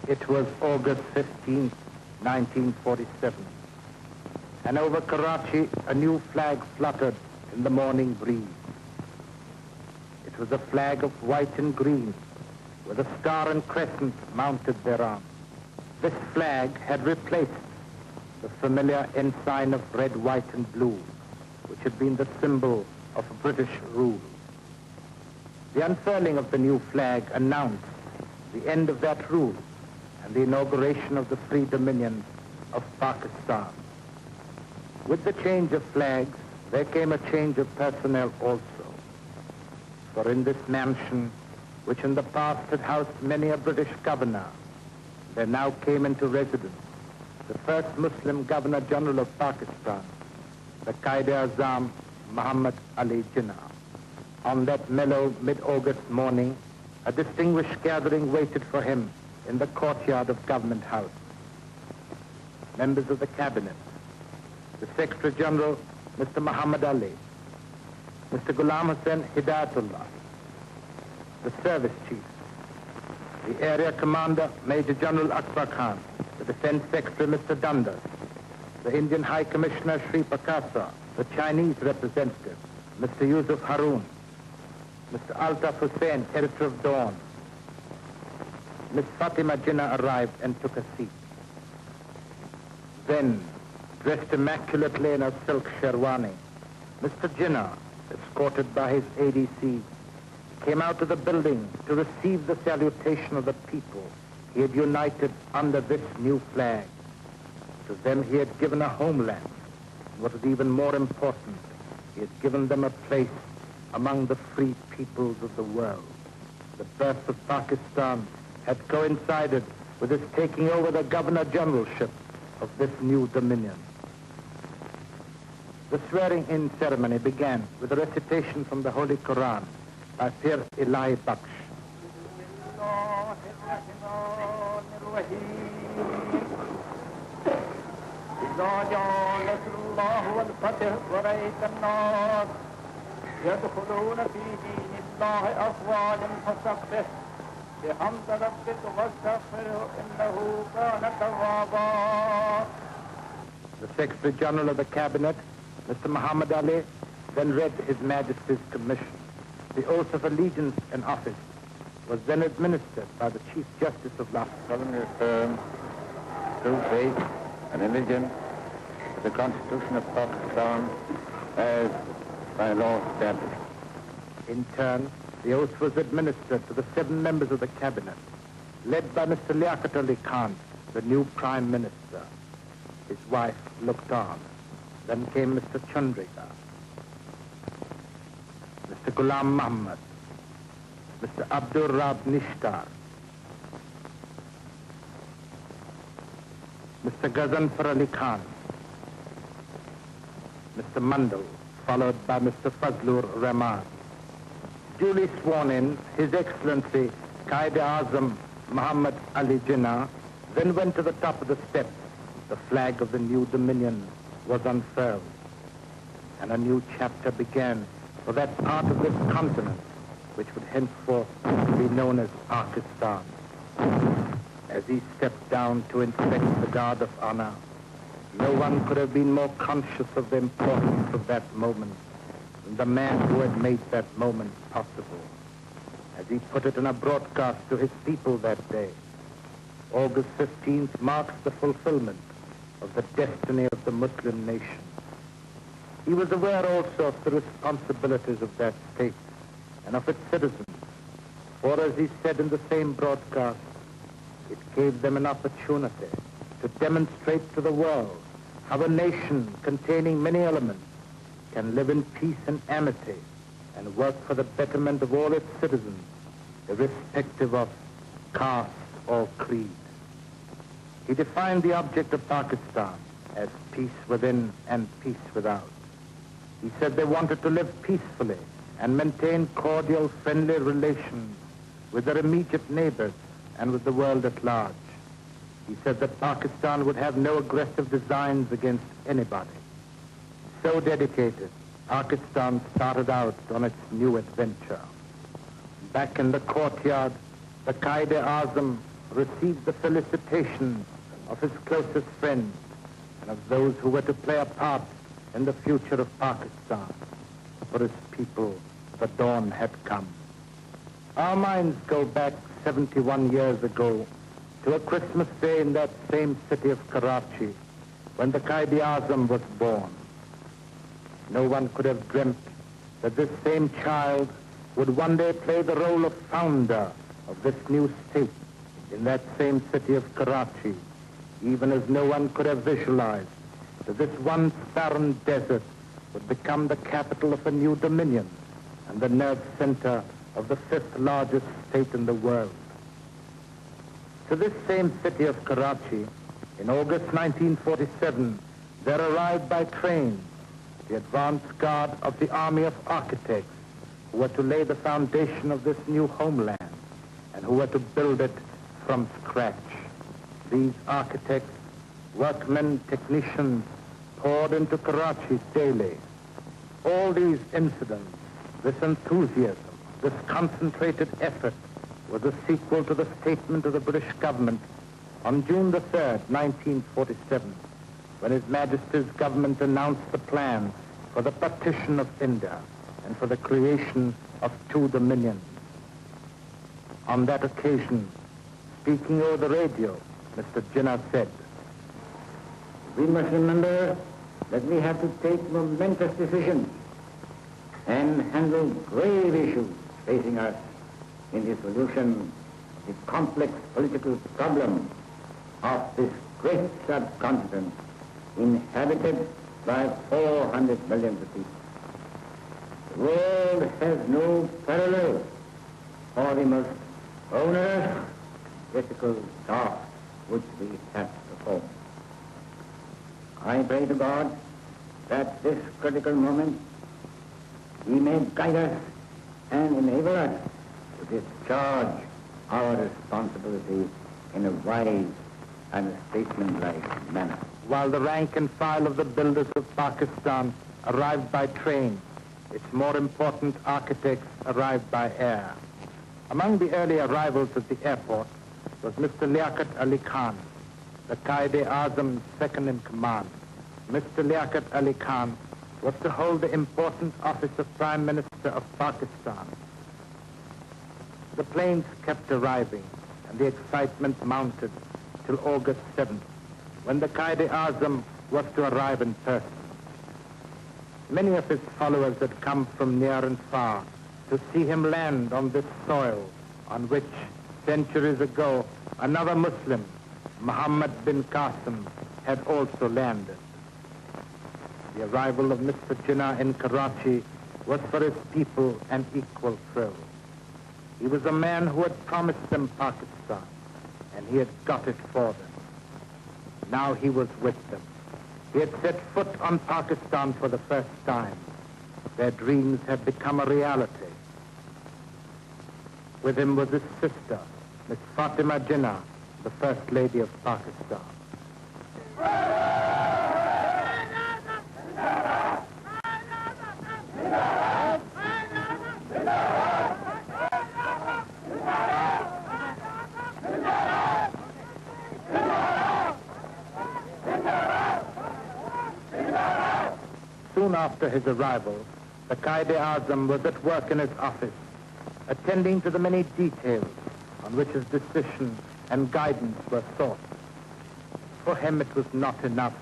It was August 15, 1947, and over Karachi a new flag fluttered in the morning breeze. It was a flag of white and green, with a star and crescent mounted thereon. This flag had replaced the familiar ensign of red, white, and blue, which had been the symbol of British rule. The unfurling of the new flag announced the end of that rule and the inauguration of the free dominion of Pakistan. With the change of flags, there came a change of personnel also. For in this mansion, which in the past had housed many a British governor, there now came into residence the first Muslim Governor-General of Pakistan, the Quaid-e-Azam Muhammad Ali Jinnah. On that mellow mid-August morning, a distinguished gathering waited for him in the courtyard of Government House. Members of the cabinet, the Secretary General, Mr. Muhammad Ali, Mr. Ghulam Hussain Hidayatullah, the service chiefs, the area commander, Major General Akbar Khan, the Defense Secretary, Mr. Dundas, the Indian High Commissioner, Sri Prakasa, the Chinese representative, Mr. Yusuf Haroon, Mr. Altaf Hussain, editor of Dawn. Miss Fatima Jinnah arrived and took a seat. Then, dressed immaculately in a silk sherwani, Mr. Jinnah, escorted by his ADC, came out of the building to receive the salutation of the people he had united under this new flag. To them he had given a homeland. What is even more important, he had given them a place among the free peoples of the world. The birth of Pakistan had coincided with his taking over the Governor-Generalship of this new dominion. The swearing-in ceremony began with a recitation from the Holy Quran by Pir Ilahi Baksh. The Secretary General of the Cabinet, Mr. Muhammad Ali, then read His Majesty's commission. The oath of allegiance and office was then administered by the Chief Justice of Lahore. Solemnly affirm true faith and allegiance to the Constitution of Pakistan as by law established. In turn, the oath was administered to the 7 members of the Cabinet, led by Mr. Liaquat Ali Khan, the new Prime Minister. His wife looked on. Then came Mr. Chandrika, Mr. Ghulam Muhammad, Mr. Abdur Rab Nishtar, Mr. Ghazanfar Ali Khan, Mr. Mandal, followed by Mr. Fazlur Rahman. Duly sworn in, His Excellency Quaid-e-Azam Muhammad Ali Jinnah then went to the top of the steps. The flag of the new dominion was unfurled, and a new chapter began for that part of this continent which would henceforth be known as Pakistan. As he stepped down to inspect the guard of honor, no one could have been more conscious of the importance of that moment than the man who had made that moment possible. As he put it in a broadcast to his people that day, August 15th marks the fulfillment of the destiny of the Muslim nation. He was aware also of the responsibilities of that state and of its citizens, for as he said in the same broadcast, it gave them an opportunity to demonstrate to the world how a nation containing many elements can live in peace and amity and work for the betterment of all its citizens, irrespective of caste or creed. He defined the object of Pakistan as peace within and peace without. He said they wanted to live peacefully and maintain cordial, friendly relations with their immediate neighbors and with the world at large. He said that Pakistan would have no aggressive designs against anybody. So dedicated, Pakistan started out on its new adventure. Back in the courtyard, the Quaid-e-Azam received the felicitations of his closest friends and of those who were to play a part in the future of Pakistan. For his people, the dawn had come. Our minds go back 71 years ago to a Christmas day in that same city of Karachi when the Quaid-e-Azam was born. No one could have dreamt that this same child would one day play the role of founder of this new state in that same city of Karachi, even as no one could have visualized that this once barren desert would become the capital of a new dominion and the nerve center of the fifth largest state in the world. To this same city of Karachi, in August 1947, there arrived by train the advance guard of the army of architects who were to lay the foundation of this new homeland and who were to build it from scratch. These architects, workmen, technicians, poured into Karachi daily. All these incidents, this enthusiasm, this concentrated effort was a sequel to the statement of the British government on June the 3rd, 1947, when His Majesty's government announced the plan for the partition of India and for the creation of two dominions. On that occasion, speaking over the radio, Mr. Jinnah said, "We must remember that we have to take momentous decisions and handle grave issues facing us in the solution of the complex political problem of this great subcontinent inhabited by 400 million people. The world has no parallel for the most onerous, difficult task which we have to perform. I pray to God that this critical moment He may guide us and enable us to discharge our responsibility in a wise and statesmanlike manner." While the rank and file of the builders of Pakistan arrived by train, its more important architects arrived by air. Among the early arrivals at the airport was Mr. Liaquat Ali Khan, the Quaid-e-Azam's second in command. Mr. Liaquat Ali Khan was to hold the important office of Prime Minister of Pakistan. The planes kept arriving, and the excitement mounted till August 7th, when the Quaid-e-Azam was to arrive in person. Many of his followers had come from near and far to see him land on this soil on which, centuries ago, another Muslim, Muhammad bin Qasim, had also landed. The arrival of Mr. Jinnah in Karachi was for his people an equal thrill. He was a man who had promised them Pakistan, and he had got it for them. Now he was with them. He had set foot on Pakistan for the first time. Their dreams had become a reality. With him was his sister, Miss Fatima Jinnah, the First Lady of Pakistan. Soon after his arrival, the Quaid-e-Azam was at work in his office, attending to the many details on which his decision and guidance were sought. For him, it was not enough